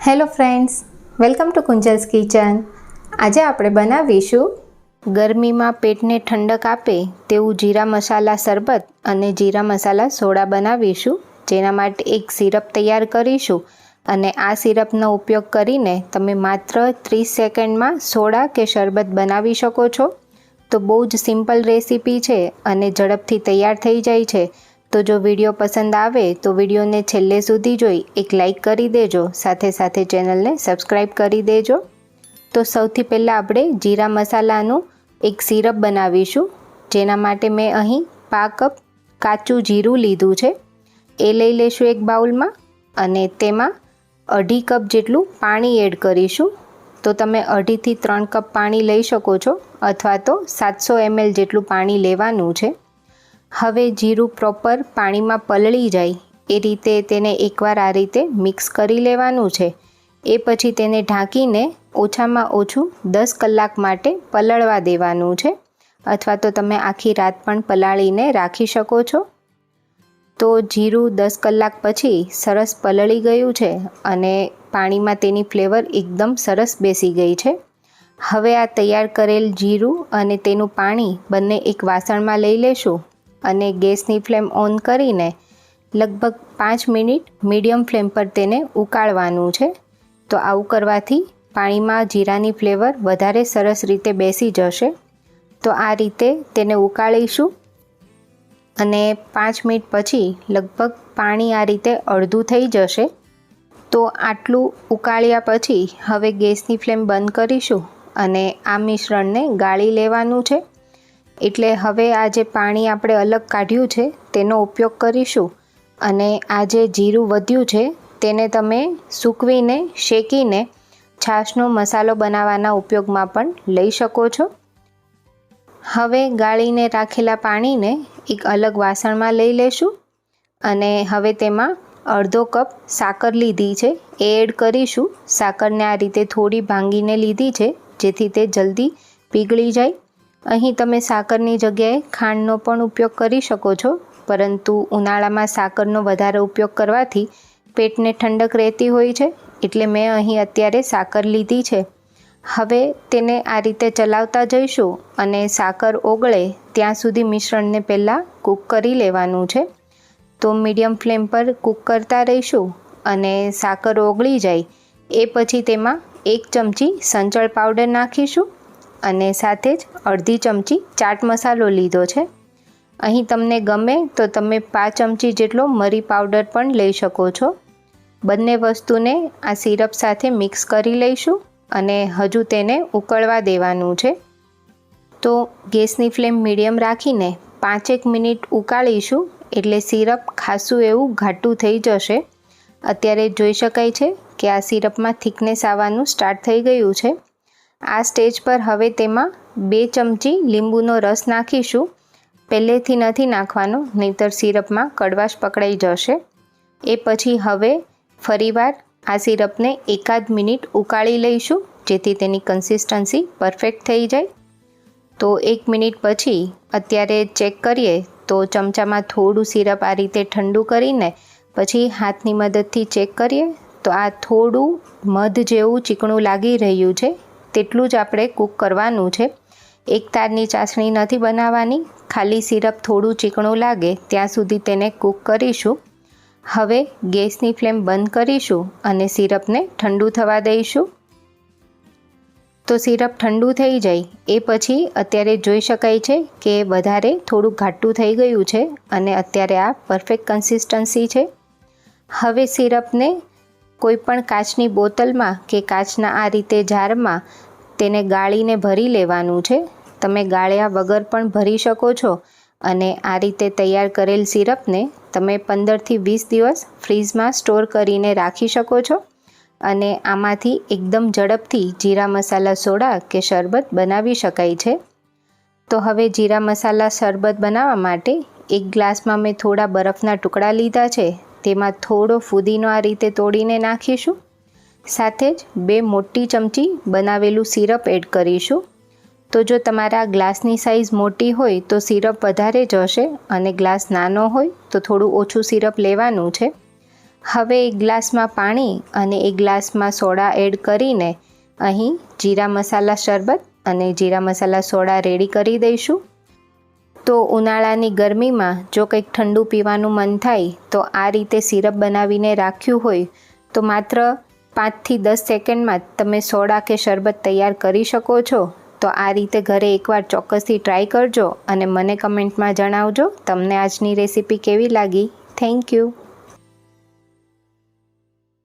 Hello friends, welcome to Kunjal's kitchen. આજે આપણે બનાવીશું ગરમીમાં પેટને ઠંડક આપે તેવું જીરા મસાલા શરબત અને જીરા મસાલા સોડા બનાવીશું. જેના માટે એક સિરપ તૈયાર કરીશું અને આ સિરપનો ઉપયોગ કરીને તમે માત્ર 30 સેકન્ડમાં સોડા કે શરબત બનાવી શકો છો. તો બહુ જ સિમ્પલ રેસીપી છે અને ઝડપથી તૈયાર થઈ જાય છે. તો જો વિડીયો પસંદ આવે તો વિડીયોને છેલ્લે સુધી જોઈ એક લાઈક કરી દેજો, સાથે સાથે ચેનલને સબસ્ક્રાઈબ કરી દેજો. તો સૌથી પહેલાં આપણે જીરા મસાલાનું એક સિરપ બનાવીશું. જેના માટે મેં અહીં 1/2 કપ કાચું જીરું લીધું છે. એ લઈ લેશું એક બાઉલમાં અને તેમાં 2.5 કપ જેટલું પાણી એડ કરીશું. તો તમે 2.5 થી 3 કપ પાણી લઈ શકો છો અથવા તો 700 ml જેટલું પાણી લેવાનું છે. હવે જીરું પ્રોપર પાણીમાં પલળી જાય એ રીતે તેને એકવાર આ રીતે મિક્સ કરી લેવાનું છે. એ પછી તેને ઢાંકીને ઓછામાં ઓછું 10 કલાક માટે પલળવા દેવાનું છે અથવા તો તમે આખી રાત પણ પલાળીને રાખી શકો છો. તો જીરું 10 કલાક પછી સરસ પલળી ગયું છે અને પાણીમાં તેની ફ્લેવર એકદમ સરસ બેસી ગઈ છે. હવે આ તૈયાર કરેલ જીરું અને તેનું પાણી બંને એક વાસણમાં લઈ લેશું અને ગેસની ફ્લેમ ઓન કરીને લગભગ 5 મિનિટ મીડિયમ ફ્લેમ પર તેને ઉકાળવાનું છે. તો આવું કરવાથી પાણીમાં જીરાની ફ્લેવર વધારે સરસ રીતે બેસી જશે. તો આ રીતે તેને ઉકાળીશું અને 5 મિનિટ પછી લગભગ પાણી આ રીતે અડધું થઈ જશે. તો આટલું ઉકાળ્યા પછી હવે ગેસની ફ્લેમ બંધ કરીશું અને આ મિશ્રણને ગાળી લેવાનું છે. એટલે હવે આ જે પાણી આપણે અલગ કાઢ્યું છે તેનો ઉપયોગ કરીશું અને આ જે જીરું વધ્યું છે તેને તમે સૂકવીને શેકીને છાશનો મસાલો બનાવવાના ઉપયોગમાં પણ લઈ શકો છો. હવે ગાળીને રાખેલા પાણીને એક અલગ વાસણમાં લઈ લેશું અને હવે તેમાં 1/2 કપ સાકર લીધી છે એ એડ કરીશું. સાકરને આ રીતે થોડી ભાંગીને લીધી છે જેથી તે જલ્દી પીગળી જાય. અહીં તમે સાકરની જગ્યાએ ખાંડનો પણ ઉપયોગ કરી શકો છો, પરંતુ ઉનાળામાં સાકરનો વધારે ઉપયોગ કરવાથી પેટને ઠંડક રહેતી હોય છે, એટલે મેં અહીં અત્યારે સાકર લીધી છે. હવે તેને આ રીતે ચલાવતા જઈશું અને સાકર ઓગળે ત્યાં સુધી મિશ્રણને પહેલાં કૂક કરી લેવાનું છે. તો મીડિયમ ફ્લેમ પર કૂક કરતા રહીશું અને સાકર ઓગળી જાય એ પછી તેમાં 1 ચમચી સંચળ પાવડર નાખીશું અને સાથે જ 1/2 ચમચી ચાટ મસાલો લીધો છે. અહીં તમને ગમે તો તમે 5 ચમચી જેટલો મરી પાવડર પણ લઈ શકો છો. બંને વસ્તુને આ સિરપ સાથે મિક્સ કરી લઈશું અને હજુ તેને ઉકળવા દેવાનું છે. તો ગેસની ફ્લેમ મીડિયમ રાખીને 5 મિનિટ ઉકાળીશું એટલે સિરપ ખાસું એવું ઘાટું થઈ જશે. અત્યારે જોઈ શકાય છે કે આ સિરપમાં થિકનેસ આવવાનું સ્ટાર્ટ થઈ ગયું છે. આ સ્ટેજ પર હવે તેમાં 2 ચમચી લીંબુનો રસ નાખીશું. પહેલેથી નથી નાખવાનો, નહીંતર સિરપમાં કડવાશ પકડાઈ જશે. એ પછી હવે ફરીવાર આ સિરપને 1 મિનિટ ઉકાળી લઈશું જેથી તેની કન્સિસ્ટન્સી પરફેક્ટ થઈ જાય. તો 1 મિનિટ પછી અત્યારે ચેક કરીએ તો ચમચામાં થોડું સિરપ આ રીતે ઠંડુ કરીને પછી હાથની મદદથી ચેક કરીએ તો આ થોડું મધ જેવું ચીકણું લાગી રહ્યું છે. તેટલું જ આપણે કૂક કરવાનું છે. એક તારની ચાસણી નથી બનાવવાની, ખાલી સિરપ થોડું ચીકણું લાગે ત્યાં સુધી તેને કૂક કરીશું. હવે ગેસની ફ્લેમ બંધ કરીશું અને સિરપને ઠંડુ થવા દઈશું. તો સિરપ ઠંડુ થઈ જાય એ પછી અત્યારે જોઈ શકાય છે કે વધારે થોડું ઘાટું થઈ ગયું છે અને અત્યારે આ પરફેક્ટ કન્સિસ્ટન્સી છે. હવે સિરપને કોઈપણ કાચની બોટલમાં કે કાચના આ રીતે જારમાં તેને ગાળીને ભરી લેવાનું છે. તમે ગાળ્યા વગર પણ ભરી શકો છો અને આ રીતે તૈયાર કરેલ સિરપને તમે 15 થી 20 દિવસ ફ્રીઝમાં સ્ટોર કરીને રાખી શકો છો અને આમાંથી એકદમ ઝડપથી જીરા મસાલા સોડા કે શરબત બનાવી શકાય છે. તો હવે જીરા મસાલા શરબત બનાવવા માટે એક ગ્લાસમાં મેં થોડા બરફના ટુકડા લીધા છે. તેમાં થોડો ફુદીનો આ રીતે તોડીને નાખીશું. સાથે જ 2 મોટી ચમચી બનાવેલું સિરપ એડ કરીશું. તો જો તમારા ગ્લાસની સાઇઝ મોટી હોય તો સિરપ વધારે જશે અને ગ્લાસ નાનો હોય તો થોડું ઓછું સિરપ લેવાનું છે. હવે એક ગ્લાસમાં પાણી અને એક ગ્લાસમાં સોડા એડ કરીને અહીં જીરા મસાલા શરબત અને જીરા મસાલા સોડા રેડી કરી દઈશું. તો ઉનાળાની ગરમીમાં જો કંઈક ઠંડુ પીવાનું મન થાય તો આ રીતે સિરપ બનાવીને રાખ્યું હોય તો માત્ર 5 થી 10 સેકન્ડમાં તમે સોડા કે શરબત તૈયાર કરી શકો છો. તો આ રીતે ઘરે એકવાર ચોક્કસથી ટ્રાય કરજો અને મને કમેન્ટમાં જણાવજો તમને આજની રેસીપી કેવી લાગી. Thank you.